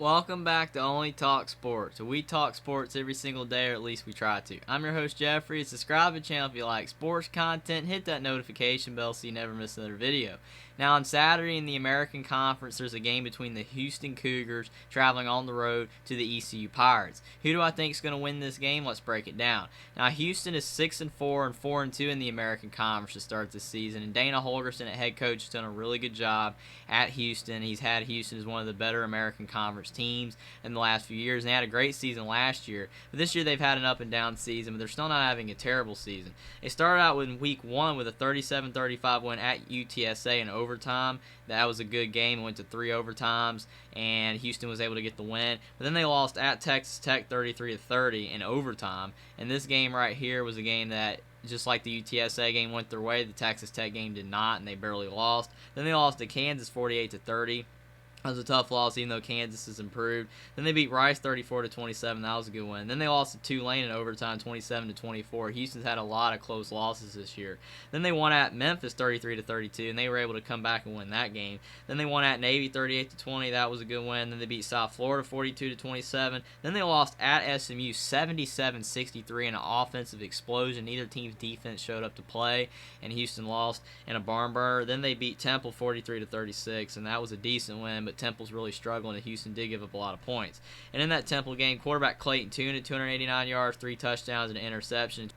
Welcome back to Only Talk Sports. We talk sports every single day, or at least we try to. I'm your host, Jeffrey. Subscribe to the channel if you like sports content. Hit that notification bell so you never miss another video. Now, on Saturday in the American Conference, there's a game between the Houston Cougars traveling on the road to the ECU Pirates. Who do I think is going to win this game? Let's break it down. Now, Houston is 6-4 and 4-2 in the American Conference to start the season, and Dana Holgerson, at head coach, has done a really good job at Houston. He's had Houston as one of the better American Conference teams in the last few years, and they had a great season last year. But this year they've had an up and down season, but they're still not having a terrible season. They started out in week 1 with a 37-35 win at UTSA in overtime. That was a good game. It went to 3 overtimes, and Houston was able to get the win. But then they lost at Texas Tech 33-30 in overtime. And this game right here was a game that, just like the UTSA game went their way, the Texas Tech game did not, and they barely lost. Then they lost to Kansas 48-30. That was a tough loss, even though Kansas has improved. Then they beat Rice 34-27. That was a good win. Then they lost to Tulane in overtime 27-24. Houston's had a lot of close losses this year. Then they won at Memphis 33-32, and they were able to come back and win that game. Then they won at Navy 38-20. That was a good win. Then they beat South Florida 42-27. Then they lost at SMU 77-63 in an offensive explosion. Neither team's defense showed up to play, and Houston lost in a barn burner. Then they beat Temple 43-36, and that was a decent win. But Temple's really struggling, and Houston did give up a lot of points. And in that Temple game, quarterback Clayton Tune had 289 yards, 3 touchdowns, and an interception,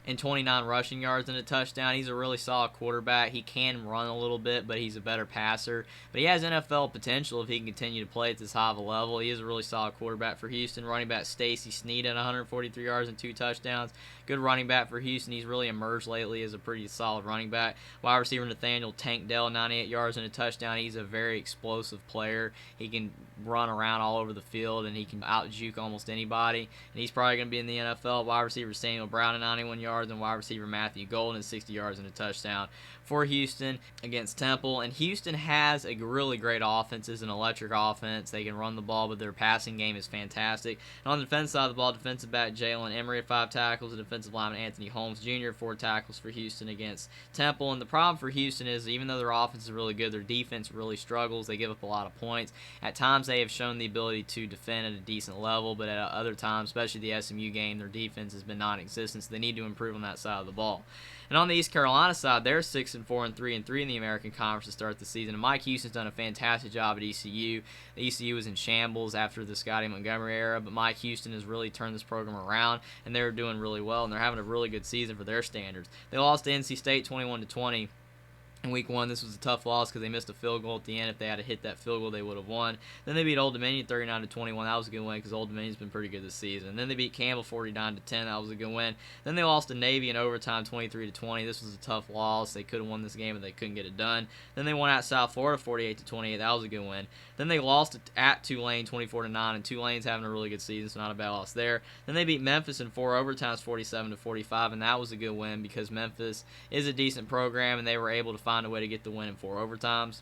and 29 rushing yards and a touchdown. He's a really solid quarterback. He can run a little bit, but he's a better passer. But he has NFL potential if he can continue to play at this high of a level. He is a really solid quarterback for Houston. Running back Stacy Snead at 143 yards and 2 touchdowns. Good running back for Houston. He's really emerged lately as a pretty solid running back. Wide receiver Nathaniel Tank Dell, 98 yards and a touchdown. He's a very explosive player. He can run around all over the field, and he can out-juke almost anybody. And he's probably going to be in the NFL. Wide receiver Samuel Brown at 91 yards. And wide receiver Matthew Golden at 60 yards and a touchdown for Houston against Temple. And Houston has a really great offense. It's an electric offense. They can run the ball, but their passing game is fantastic. And on the defense side of the ball, defensive back Jalen Emery at 5 tackles, and defensive lineman Anthony Holmes Jr. 4 tackles for Houston against Temple. And the problem for Houston is, even though their offense is really good, their defense really struggles. They give up a lot of points. At times, they have shown the ability to defend at a decent level, but at other times, especially the SMU game, their defense has been non-existent, so they need to improve on that side of the ball. And on the East Carolina side, they're 6-4 and 3-3 in the American Conference to start the season. And Mike Houston's done a fantastic job at ECU. The ECU was in shambles after the Scotty Montgomery era, but Mike Houston has really turned this program around, and they're doing really well, and they're having a really good season for their standards. They lost to NC State 21-20. In week 1, this was a tough loss because they missed a field goal at the end. If they had to hit that field goal, they would have won. Then they beat Old Dominion 39-21. That was a good win because Old Dominion's been pretty good this season. And then they beat Campbell 49-10. That was a good win. Then they lost to Navy in overtime 23-20. This was a tough loss. They could have won this game, but they couldn't get it done. Then they won at South Florida 48-28. That was a good win. Then they lost at Tulane 24-9, and Tulane's having a really good season, so not a bad loss there. Then they beat Memphis in 4 overtimes 47-45, and that was a good win because Memphis is a decent program, and they were able to find a way to get the win in 4 overtimes.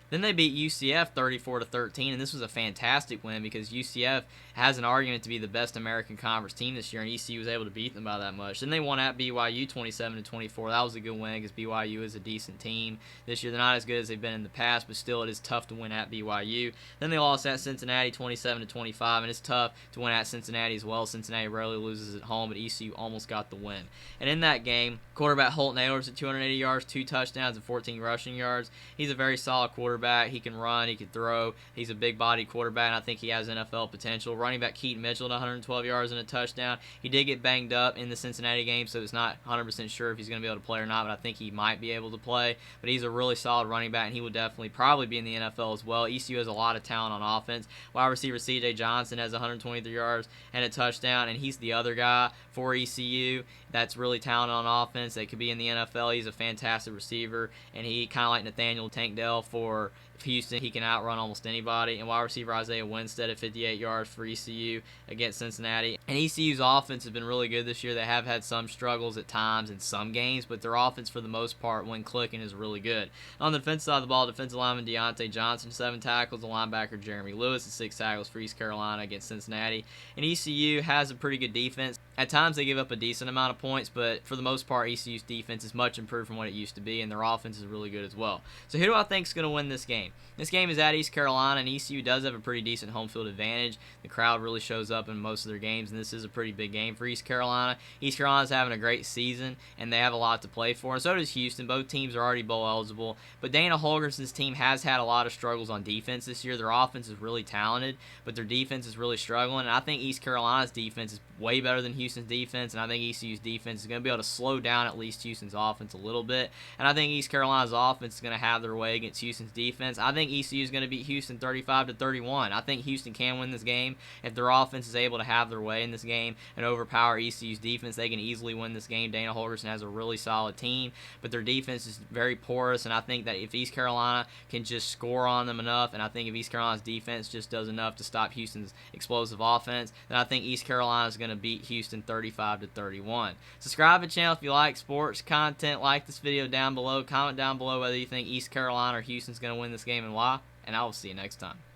Then they beat UCF 34-13, and this was a fantastic win because UCF has an argument to be the best American Conference team this year, and ECU was able to beat them by that much. Then they won at BYU 27-24. That was a good win because BYU is a decent team this year. They're not as good as they've been in the past, but still it is tough to win at BYU. Then they lost at Cincinnati 27-25, and it's tough to win at Cincinnati as well. Cincinnati rarely loses at home, but ECU almost got the win. And in that game, quarterback Holt Naylor's at 280 yards, 2 touchdowns, and 14 rushing yards. He's a very solid quarterback. He can run, he can throw. He's a big-bodied quarterback, and I think he has NFL potential. Running back Keaton Mitchell at 112 yards and a touchdown. He did get banged up in the Cincinnati game, so it's not 100% sure if he's going to be able to play or not, but I think he might be able to play. But he's a really solid running back, and he will definitely probably be in the NFL as well. ECU has a lot of talent on offense. Wide receiver C.J. Johnson has 123 yards and a touchdown, and he's the other guy for ECU that's really talented on offense that could be in the NFL. He's a fantastic receiver, and he kind of like Nathaniel Tank Dell for Houston. He can outrun almost anybody. And wide receiver Isaiah Winstead at 58 yards for ECU against Cincinnati. And ECU's offense has been really good this year. They have had some struggles at times in some games, but their offense for the most part, when clicking, is really good. On the defensive side of the ball, defensive lineman Deontay Johnson, 7 tackles. The linebacker Jeremy Lewis at 6 tackles for East Carolina against Cincinnati. And ECU has a pretty good defense. At times they give up a decent amount of points, but for the most part, ECU's defense is much improved from what it used to be, and their offense is really good as well. So who do I think is going to win this game? game. This game is at East Carolina, and ECU does have a pretty decent home field advantage. The crowd really shows up in most of their games, and this is a pretty big game for East Carolina. East Carolina's having a great season, and they have a lot to play for, and so does Houston. Both teams are already bowl eligible, but Dana Holgerson's team has had a lot of struggles on defense this year. Their offense is really talented, but their defense is really struggling, and I think East Carolina's defense is way better than Houston's defense, and I think ECU's defense is going to be able to slow down at least Houston's offense a little bit, and I think East Carolina's offense is going to have their way against Houston's defense. I think ECU is going to beat Houston 35-31. I think Houston can win this game. If their offense is able to have their way in this game and overpower ECU's defense, they can easily win this game. Dana Holgerson has a really solid team, but their defense is very porous, and I think that if East Carolina can just score on them enough, and I think if East Carolina's defense just does enough to stop Houston's explosive offense, then I think East Carolina is going to beat Houston 35-31. Subscribe to the channel if you like sports content. Like this video down below. Comment down below whether you think East Carolina or Houston's going to win this game and why, and I will see you next time.